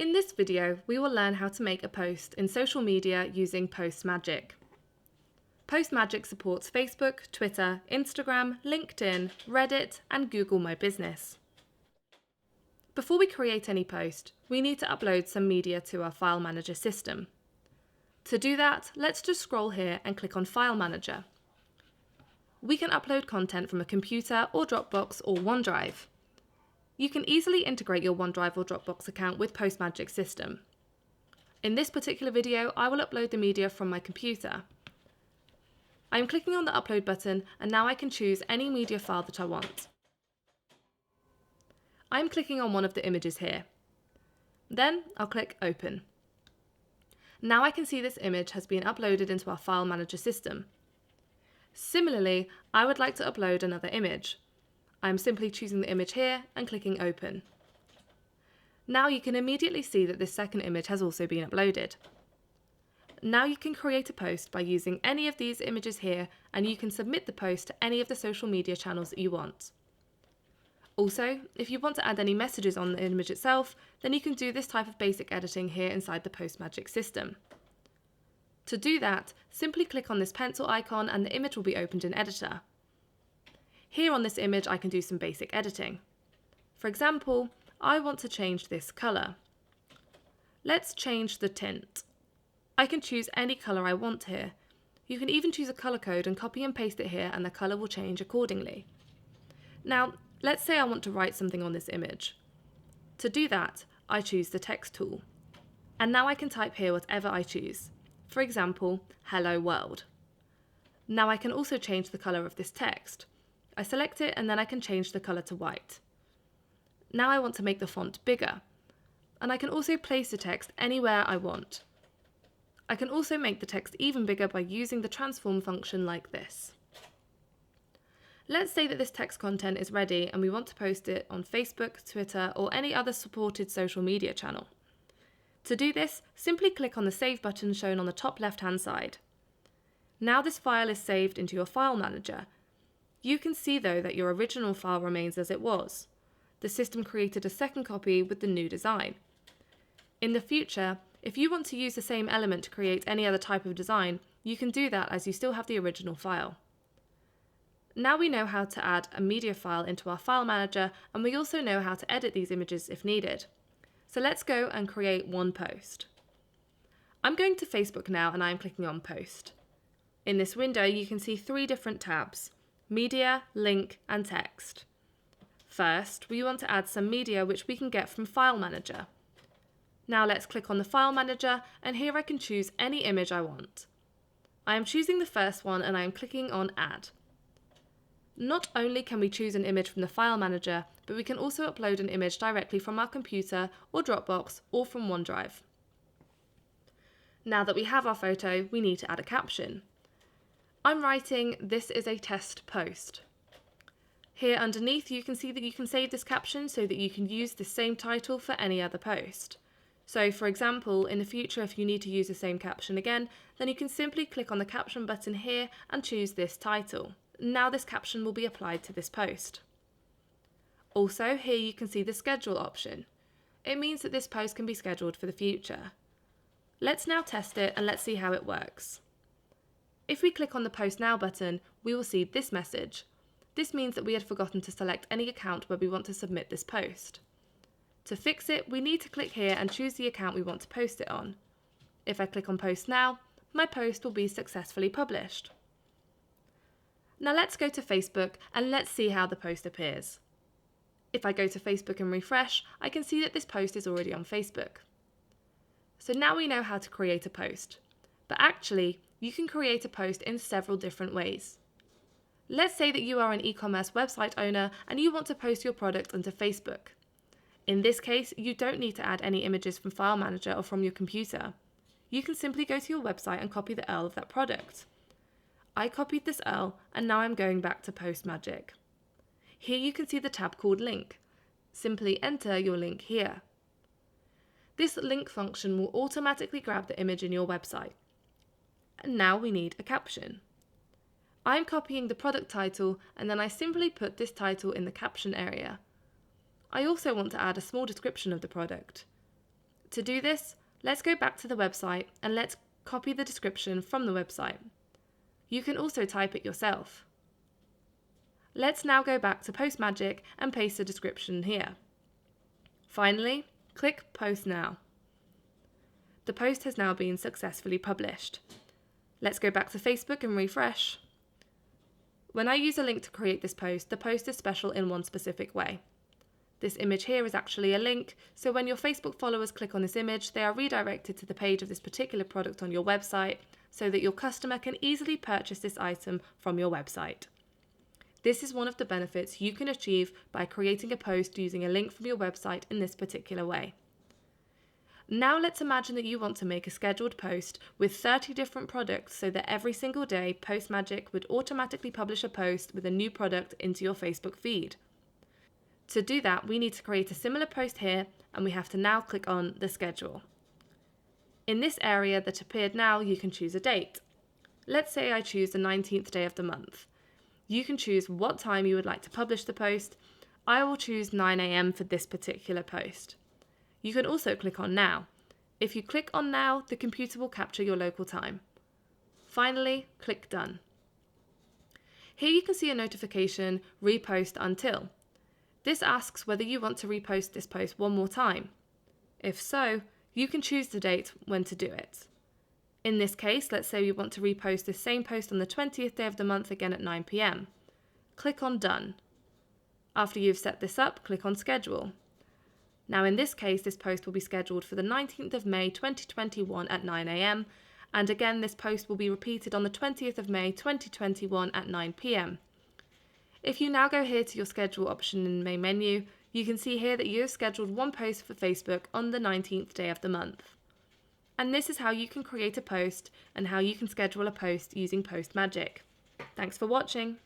In this video, we will learn how to make a post in social media using Post Magic. Post Magic supports Facebook, Twitter, Instagram, LinkedIn, Reddit, and Google My Business. Before we create any post, we need to upload some media to our File Manager system. To do that, let's just scroll here and click on File Manager. We can upload content from a computer or Dropbox or OneDrive. You can easily integrate your OneDrive or Dropbox account with Post Magic system. In this particular video, I will upload the media from my computer. I am clicking on the upload button and now I can choose any media file that I want. I am clicking on one of the images here. Then I'll click Open. Now I can see this image has been uploaded into our File Manager system. Similarly, I would like to upload another image. I am simply choosing the image here and clicking Open. Now you can immediately see that this second image has also been uploaded. Now you can create a post by using any of these images here, and you can submit the post to any of the social media channels that you want. Also, if you want to add any messages on the image itself, then you can do this type of basic editing here inside the Post Magic system. To do that, simply click on this pencil icon and the image will be opened in Editor. Here on this image I can do some basic editing. For example, I want to change this colour. Let's change the tint. I can choose any colour I want here. You can even choose a colour code and copy and paste it here and the colour will change accordingly. Now, let's say I want to write something on this image. To do that, I choose the text tool. And now I can type here whatever I choose. For example, Hello World. Now I can also change the colour of this text. I select it and then I can change the colour to white. Now I want to make the font bigger. And I can also place the text anywhere I want. I can also make the text even bigger by using the transform function like this. Let's say that this text content is ready and we want to post it on Facebook, Twitter, or any other supported social media channel. To do this, simply click on the Save button shown on the top left-hand side. Now this file is saved into your File Manager. You can see though that your original file remains as it was. The system created a second copy with the new design. In the future, if you want to use the same element to create any other type of design, you can do that as you still have the original file. Now we know how to add a media file into our File Manager, and we also know how to edit these images if needed. So let's go and create one post. I'm going to Facebook now and I'm clicking on Post. In this window you can see three different tabs: Media, Link and Text. First, we want to add some media which we can get from File Manager. Now let's click on the File Manager and here I can choose any image I want. I am choosing the first one and I am clicking on Add. Not only can we choose an image from the File Manager, but we can also upload an image directly from our computer or Dropbox or from OneDrive. Now that we have our photo, we need to add a caption. I'm writing, "This is a test post." Here underneath you can see that you can save this caption so that you can use the same title for any other post. So for example, in the future if you need to use the same caption again, then you can simply click on the caption button here and choose this title. Now this caption will be applied to this post. Also, here you can see the schedule option. It means that this post can be scheduled for the future. Let's now test it and let's see how it works. If we click on the Post Now button, we will see this message. This means that we had forgotten to select any account where we want to submit this post. To fix it, we need to click here and choose the account we want to post it on. If I click on Post Now, my post will be successfully published. Now let's go to Facebook and let's see how the post appears. If I go to Facebook and refresh, I can see that this post is already on Facebook. So now we know how to create a post. But actually, you can create a post in several different ways. Let's say that you are an e-commerce website owner and you want to post your product onto Facebook. In this case, you don't need to add any images from File Manager or from your computer. You can simply go to your website and copy the URL of that product. I copied this URL and now I'm going back to Post Magic. Here you can see the tab called Link. Simply enter your link here. This link function will automatically grab the image in your website. And now we need a caption. I'm copying the product title and then I simply put this title in the caption area. I also want to add a small description of the product. To do this, let's go back to the website and let's copy the description from the website. You can also type it yourself. Let's now go back to Post Magic and paste the description here. Finally, click Post Now. The post has now been successfully published. Let's go back to Facebook and refresh. When I use a link to create this post, the post is special in one specific way. This image here is actually a link, so when your Facebook followers click on this image, they are redirected to the page of this particular product on your website so that your customer can easily purchase this item from your website. This is one of the benefits you can achieve by creating a post using a link from your website in this particular way. Now let's imagine that you want to make a scheduled post with 30 different products so that every single day Post Magic would automatically publish a post with a new product into your Facebook feed. To do that, we need to create a similar post here, and we have to now click on the schedule. In this area that appeared now, you can choose a date. Let's say I choose the 19th day of the month. You can choose what time you would like to publish the post. I will choose 9 a.m. for this particular post. You can also click on Now. If you click on Now, the computer will capture your local time. Finally, click Done. Here you can see a notification, Repost Until. This asks whether you want to repost this post one more time. If so, you can choose the date when to do it. In this case, let's say we want to repost this same post on the 20th day of the month again at 9 p.m. Click on Done. After you've set this up, click on Schedule. Now in this case, this post will be scheduled for the 19th of May 2021 at 9 a.m. and again this post will be repeated on the 20th of May 2021 at 9 p.m. If you now go here to your schedule option in the main menu, you can see here that you have scheduled one post for Facebook on the 19th day of the month. And this is how you can create a post and how you can schedule a post using Post Magic. Thanks for watching.